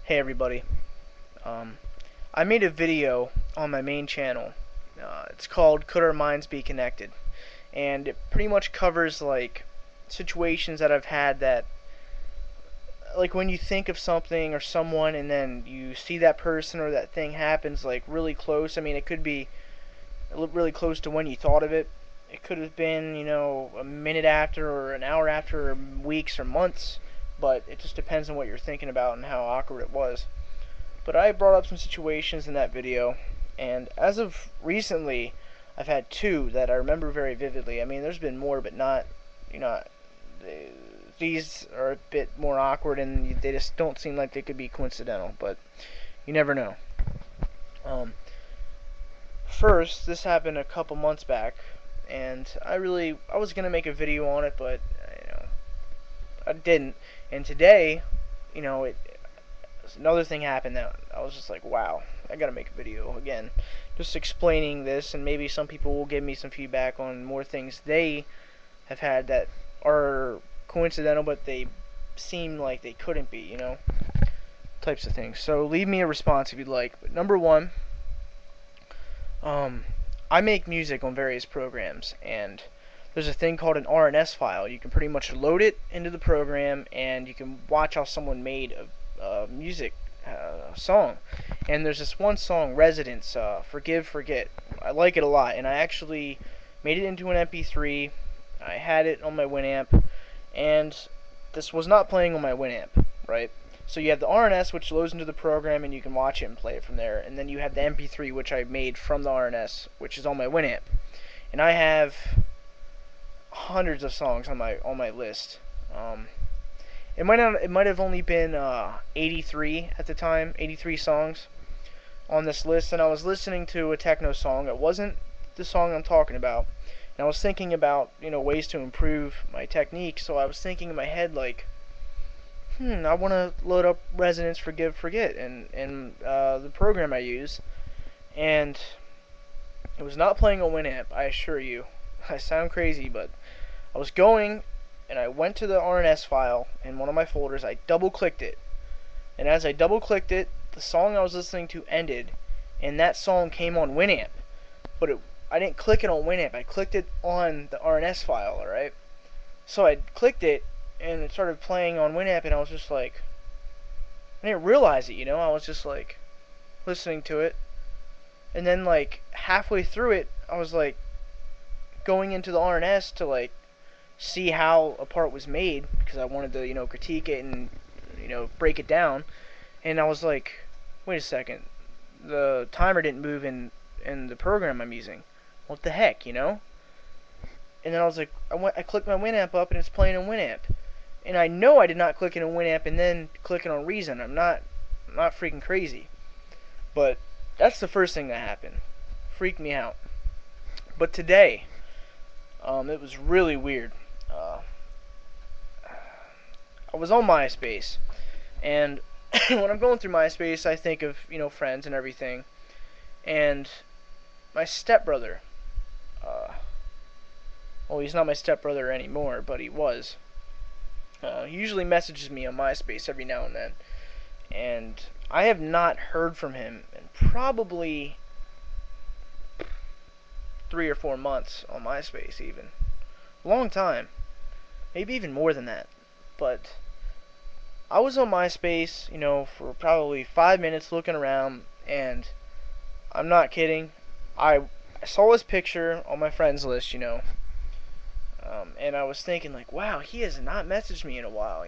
Hey everybody. Um, I made a video on my main channel. It's called Could Our Minds Be Connected? And it pretty much covers like situations that I've had that like when you think of something or someone and then you see that person or that thing happens like really close. I mean, it could be really close to when you thought of it. It could have been, a minute after or an hour after or weeks or months, but it just depends on what you're thinking about and how awkward it was. But I brought up some situations in that video, and as of recently, I've had two that I remember very vividly. I mean, there's been more, but not, you know, these are a bit more awkward, and they just don't seem like they could be coincidental. But you never know. Um, First, this happened a couple months back, and I was gonna make a video on it, but I didn't. And today, it another thing happened that I was just like, wow, I gotta make a video again, just explaining this, and maybe some people will give me some feedback on more things they have had that are coincidental, but they seem like they couldn't be, types of things. So leave me a response if you'd like. But number one, um, I make music on various programs, and there's a thing called an RNS file. You can pretty much load it into the program, and you can watch how someone made a music song. And there's this one song, Residents, Forgive, Forget. I like it a lot, and I actually made it into an MP3. I had it on my Winamp, and this was not playing on my Winamp, right? So you have the RNS, which loads into the program, and you can watch it and play it from there. And then you have the MP3, which I made from the RNS, which is on my Winamp. And I have hundreds of songs on my list. It might have only been 83 at the time, 83 songs on this list. And I was listening to a techno song. It wasn't the song I'm talking about. And I was thinking about ways to improve my technique. So I was thinking in my head like, I want to load up Resonance Forgive Forget and the program I use, and it was not playing a Winamp. I assure you. I sound crazy, but I was going, and I went to the RNS file in one of my folders. I double-clicked it, and as I double-clicked it, the song I was listening to ended, and that song came on Winamp. But I didn't click it on Winamp. I clicked it on the RNS file. All right. So I clicked it, and it started playing on Winamp, and I was just like, I didn't realize it, I was just like listening to it, and then like halfway through it, I was like going into the RNS to like see how a part was made because I wanted to critique it and break it down, and I was like, wait a second, the timer didn't move in the program I'm using. What the heck, And then I was like, I clicked my Winamp up and it's playing in Winamp. And I know I did not click it on Winamp and then click it on Reason. I'm not freaking crazy. But that's the first thing that happened. Freaked me out. But today, it was really weird. I was on MySpace, and when I'm going through MySpace, I think of friends and everything. And my stepbrother, well, he's not my stepbrother anymore, but he was. He usually messages me on MySpace every now and then, and I have not heard from him in probably 3 or 4 months on MySpace, even a long time, maybe even more than that. But I was on MySpace, for probably 5 minutes looking around, and I'm not kidding. I saw his picture on my friends list, and I was thinking like, wow, he has not messaged me in a while,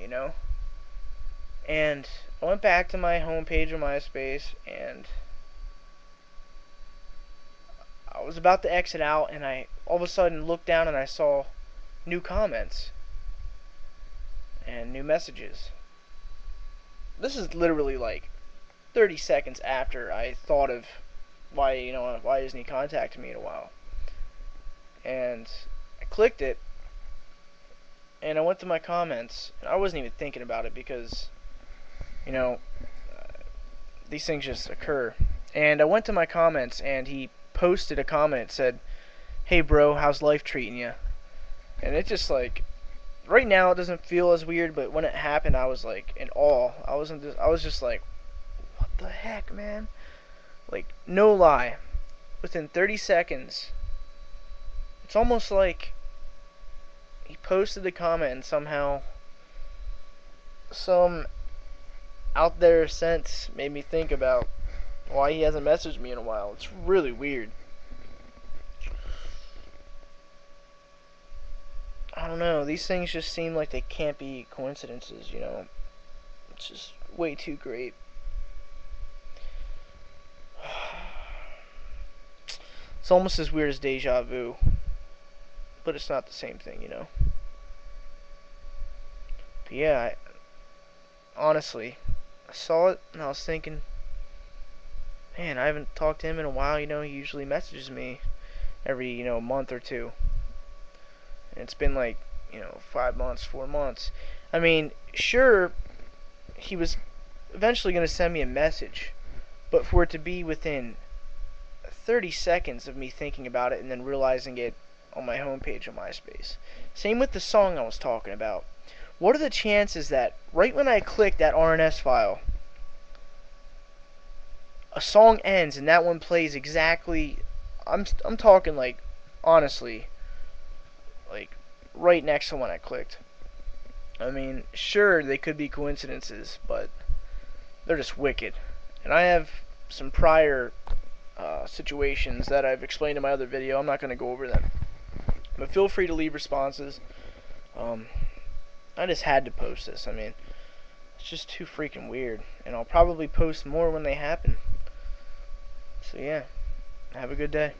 And I went back to my homepage on MySpace, and I was about to exit out, and I all of a sudden looked down and I saw new comments and new messages. This is literally like 30 seconds after I thought of why isn't he contacting me in a while. And I clicked it, and I went to my comments, and I wasn't even thinking about it because, these things just occur. And I went to my comments, and he posted a comment that said, "Hey bro, how's life treating you?" And it just like, right now it doesn't feel as weird, but when it happened, I was like in awe. I was just like, the heck, man? Like, no lie. Within 30 seconds, it's almost like he posted a comment and somehow some out there sense made me think about why he hasn't messaged me in a while. It's really weird. I don't know. These things just seem like they can't be coincidences, you know? It's just way too great. It's almost as weird as deja vu, but it's not the same thing, you know? But yeah, honestly, I saw it and I was thinking, man, I haven't talked to him in a while, you know? He usually messages me every, month or two. And it's been like, 5 months, 4 months. I mean, sure, he was eventually going to send me a message, but for it to be within 30 seconds of me thinking about it and then realizing it on my homepage on MySpace. Same with the song I was talking about. What are the chances that right when I click that RNS file, a song ends and that one plays exactly, I'm talking like, honestly, like right next to when I clicked. I mean, sure, they could be coincidences, but they're just wicked. And I have some prior situations that I've explained in my other video. I'm not going to go over them. But feel free to leave responses. I just had to post this. I mean, it's just too freaking weird. And I'll probably post more when they happen. So yeah, have a good day.